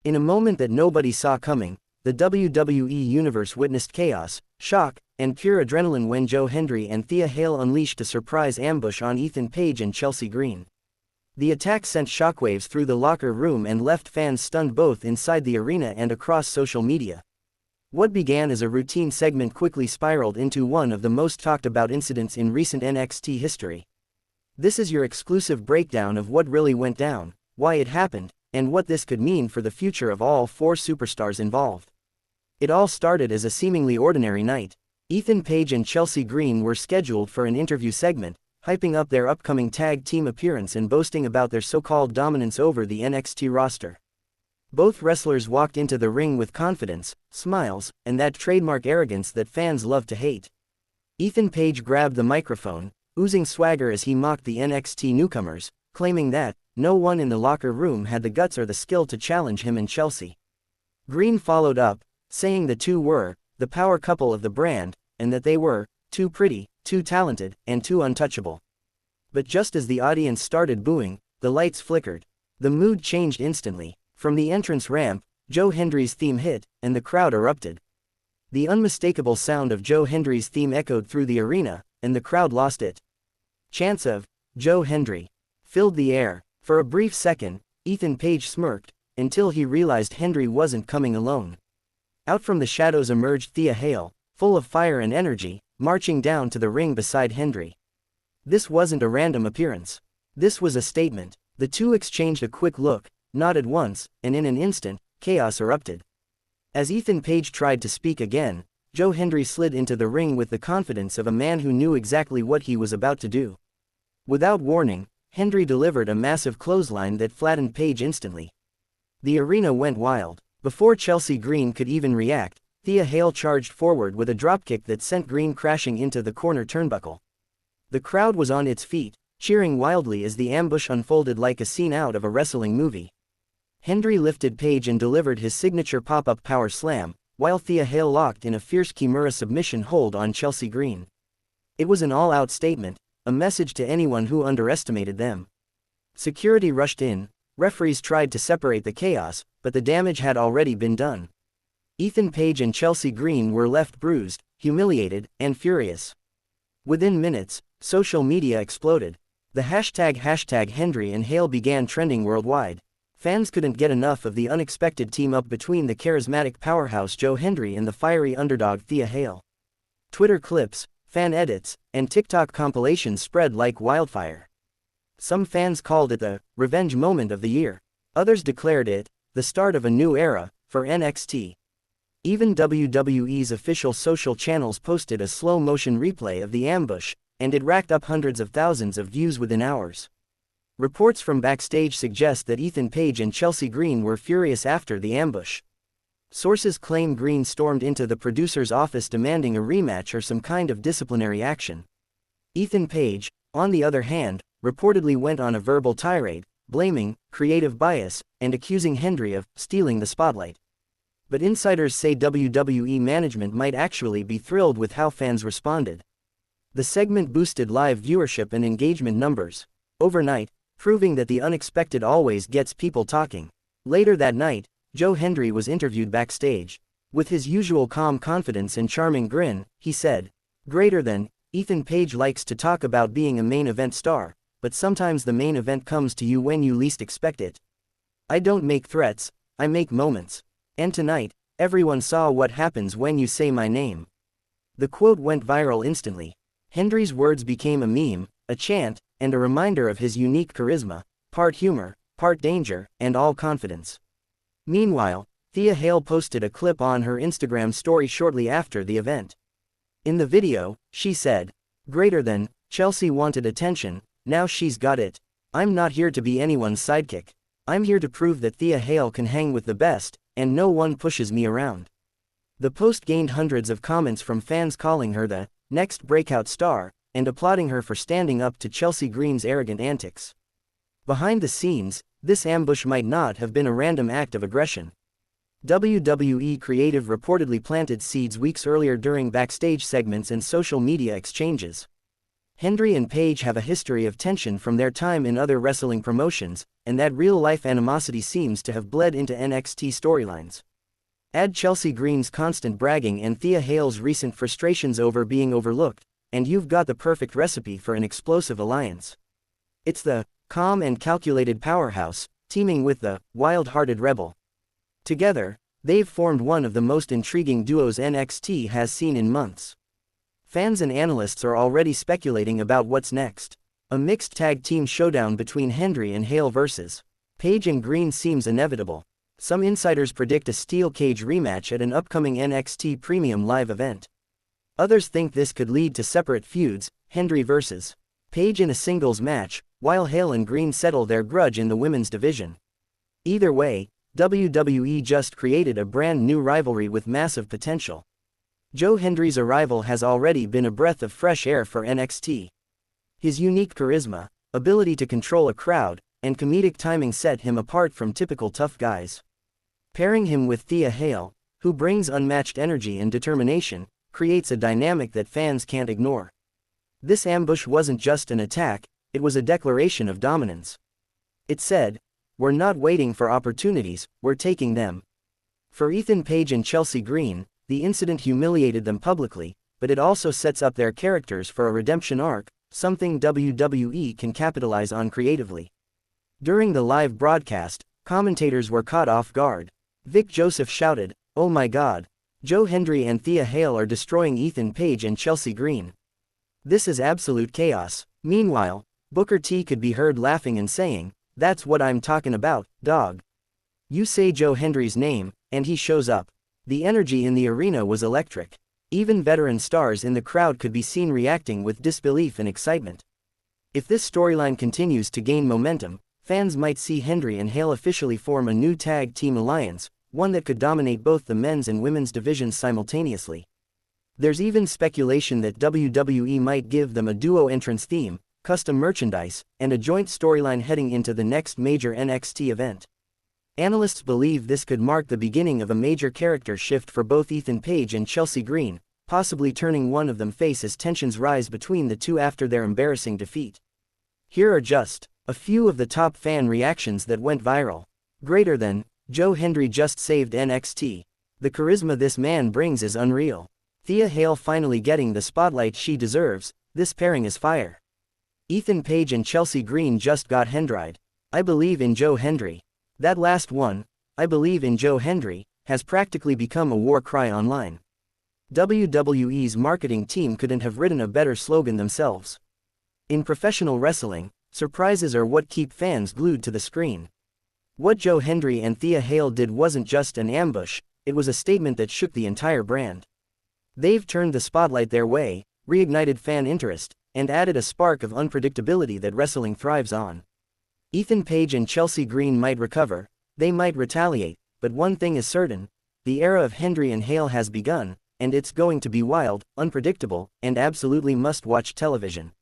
In a moment that nobody saw coming, the WWE Universe witnessed chaos, shock, and pure adrenaline when Hendry and Thea Hail unleashed a surprise ambush on Ethan Page and Chelsea Green. The attack sent shockwaves through the locker room and left fans stunned both inside the arena and across social media. What began as a routine segment quickly spiraled into one of the most talked about incidents in recent NXT history. This is your exclusive breakdown of what really went down, why it happened, and what this could mean for the future of all four superstars involved. It all started as a seemingly ordinary night. Ethan Page and Chelsea Green were scheduled for an interview segment, hyping up their upcoming tag team appearance and boasting about their so-called dominance over the NXT roster. Both wrestlers walked into the ring with confidence, smiles, and that trademark arrogance that fans love to hate. Ethan Page grabbed the microphone, oozing swagger as he mocked the NXT newcomers, claiming that no one in the locker room had the guts or the skill to challenge him and Chelsea. Green followed up, saying the two were the power couple of the brand, and that they were too pretty, too talented, and too untouchable. But just as the audience started booing, the lights flickered. The mood changed instantly. From the entrance ramp, Hendry's theme hit, and the crowd erupted. The unmistakable sound of Hendry's theme echoed through the arena, and the crowd lost it. Chants of Hendry filled the air. For a brief second, Ethan Page smirked, until he realized Hendry wasn't coming alone. Out from the shadows emerged Thea Hail, full of fire and energy, marching down to the ring beside Hendry. This wasn't a random appearance. This was a statement. The two exchanged a quick look, nodded once, and in an instant, chaos erupted. As Ethan Page tried to speak again, Hendry slid into the ring with the confidence of a man who knew exactly what he was about to do. Without warning, Hendry delivered a massive clothesline that flattened Page instantly. The arena went wild. Before Chelsea Green could even react, Thea Hail charged forward with a dropkick that sent Green crashing into the corner turnbuckle. The crowd was on its feet, cheering wildly as the ambush unfolded like a scene out of a wrestling movie. Hendry lifted Page and delivered his signature pop-up power slam, while Thea Hail locked in a fierce Kimura submission hold on Chelsea Green. It was an all-out statement, a message to anyone who underestimated them. Security rushed in, referees tried to separate the chaos, but the damage had already been done. Ethan Page and Chelsea Green were left bruised, humiliated, and furious. Within minutes, social media exploded. The hashtag Hendry and Hail began trending worldwide. Fans couldn't get enough of the unexpected team-up between the charismatic powerhouse Hendry and the fiery underdog Thea Hail. Twitter clips, fan edits, and TikTok compilations spread like wildfire. Some fans called it the revenge moment of the year. Others declared it the start of a new era for NXT. Even WWE's official social channels posted a slow-motion replay of the ambush, and it racked up hundreds of thousands of views within hours. Reports from backstage suggest that Ethan Page and Chelsea Green were furious after the ambush. Sources claim Green stormed into the producer's office demanding a rematch or some kind of disciplinary action. Ethan Page, on the other hand, reportedly went on a verbal tirade, blaming creative bias and accusing Hendry of stealing the spotlight. But insiders say WWE management might actually be thrilled with how fans responded. The segment boosted live viewership and engagement numbers overnight, proving that the unexpected always gets people talking. Later that night, Hendry was interviewed backstage. With his usual calm confidence and charming grin, he said, "Greater than, Ethan Page likes to talk about being a main event star, but sometimes the main event comes to you when you least expect it. I don't make threats, I make moments. And tonight, everyone saw what happens when you say my name." The quote went viral instantly. Hendry's words became a meme, a chant, and a reminder of his unique charisma, part humor, part danger, and all confidence. Meanwhile, Thea Hail posted a clip on her Instagram story shortly after the event. In the video, she said, "Greater than, Chelsea wanted attention, now she's got it. I'm not here to be anyone's sidekick. I'm here to prove that Thea Hail can hang with the best, and no one pushes me around." The post gained hundreds of comments from fans calling her the next breakout star, and applauding her for standing up to Chelsea Green's arrogant antics. Behind the scenes, this ambush might not have been a random act of aggression. WWE creative reportedly planted seeds weeks earlier during backstage segments and social media exchanges. Hendry and Paige have a history of tension from their time in other wrestling promotions, and that real-life animosity seems to have bled into NXT storylines. Add Chelsea Green's constant bragging and Thea Hail's recent frustrations over being overlooked, and you've got the perfect recipe for an explosive alliance. It's the calm and calculated powerhouse, teaming with the wild-hearted rebel. Together, they've formed one of the most intriguing duos NXT has seen in months. Fans and analysts are already speculating about what's next. A mixed tag team showdown between Hendry and Hail vs. Paige and Green seems inevitable. Some insiders predict a steel cage rematch at an upcoming NXT Premium Live event. Others think this could lead to separate feuds, Hendry vs. Paige in a singles match, while Hail and Green settle their grudge in the women's division. Either way, WWE just created a brand new rivalry with massive potential. Joe Hendry's arrival has already been a breath of fresh air for NXT. His unique charisma, ability to control a crowd, and comedic timing set him apart from typical tough guys. Pairing him with Thea Hail, who brings unmatched energy and determination, creates a dynamic that fans can't ignore. This ambush wasn't just an attack, it was a declaration of dominance. It said, "We're not waiting for opportunities, we're taking them." For Ethan Page and Chelsea Green, the incident humiliated them publicly, but it also sets up their characters for a redemption arc, something WWE can capitalize on creatively. During the live broadcast, commentators were caught off guard. Vic Joseph shouted, "Oh my God! Joe Hendry and Thea Hail are destroying Ethan Page and Chelsea Green. This is absolute chaos." Meanwhile, Booker T could be heard laughing and saying, "That's what I'm talking about, dog. You say Joe Hendry's name, and he shows up." The energy in the arena was electric. Even veteran stars in the crowd could be seen reacting with disbelief and excitement. If this storyline continues to gain momentum, fans might see Hendry and Hail officially form a new tag team alliance, one that could dominate both the men's and women's divisions simultaneously. There's even speculation that WWE might give them a duo entrance theme, custom merchandise, and a joint storyline heading into the next major NXT event. Analysts believe this could mark the beginning of a major character shift for both Ethan Page and Chelsea Green, possibly turning one of them face as tensions rise between the two after their embarrassing defeat. Here are just a few of the top fan reactions that went viral. Greater than, Joe Hendry just saved NXT. The charisma this man brings is unreal. Thea Hail finally getting the spotlight she deserves, this pairing is fire. Ethan Page and Chelsea Green just got Hendry'd. I believe in Joe Hendry. That last one, "I believe in Joe Hendry," has practically become a war cry online. WWE's marketing team couldn't have written a better slogan themselves. In professional wrestling, surprises are what keep fans glued to the screen. What Joe Hendry and Thea Hail did wasn't just an ambush, it was a statement that shook the entire brand. They've turned the spotlight their way, reignited fan interest, and added a spark of unpredictability that wrestling thrives on. Ethan Page and Chelsea Green might recover, they might retaliate, but one thing is certain, the era of Hendry and Hail has begun, and it's going to be wild, unpredictable, and absolutely must-watch television.